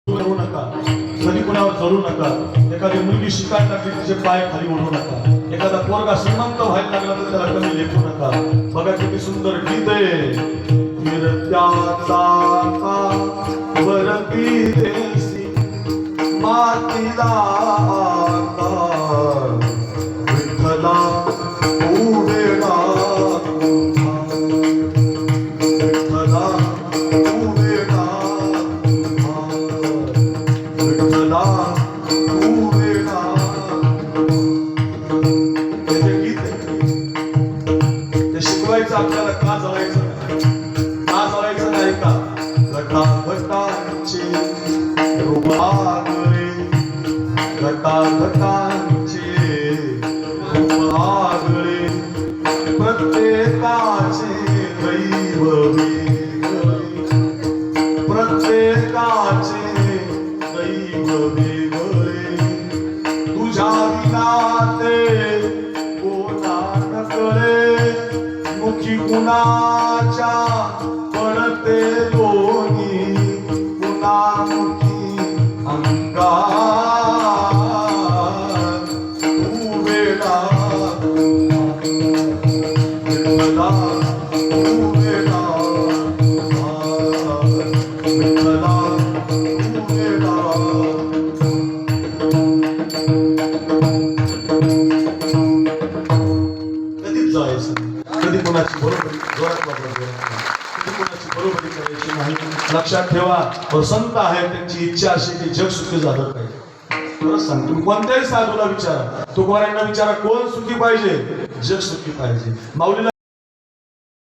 करू नका, कधी कुणावर चढू नका. एखादी मुलगी शिकायला लागली तिचे पाय खाली ओढू नका. एखादा पोरगा श्रीमंत व्हायला लागला तर त्याला कमी लेखू नका. बघा किती सुंदर गीत आहे. फिरत्याचा वरती देसी मातीला विठ्ठला उभेला विठ्ठला उभेला विठ्ठला उभेला. हे जे गीत आहे ते शिकवायचं आपल्याला का जळायचं का जळायचं नाही का. घटा घटांचे रुबागळे घटा घटांचे रुबागळे प्रत्येकाचे दैव वेगळे प्रत्येकाचे दैव वेगळे. तुझ्या विना ते कोणा नकळे मुखी कुणाच्या पडते दोन्ही कुणामुखी अंगार उभेला विठ्ठला उभेला विठ्ठला उभेला. कधीच जायचं कधी कोणाची बरोबरी जोरात वापरायची कधी कोणाची बरोबरी करायची नाही. लक्षात ठेवा, संत आहे त्यांची इच्छा अशी की जग सुखी झालं पाहिजे. खरंच सांग, तुम्ही कोणत्याही साधूला विचारा, तुकोबारायांना विचारा, कोण सुखी पाहिजे. जग सुखी पाहिजे. माऊलीला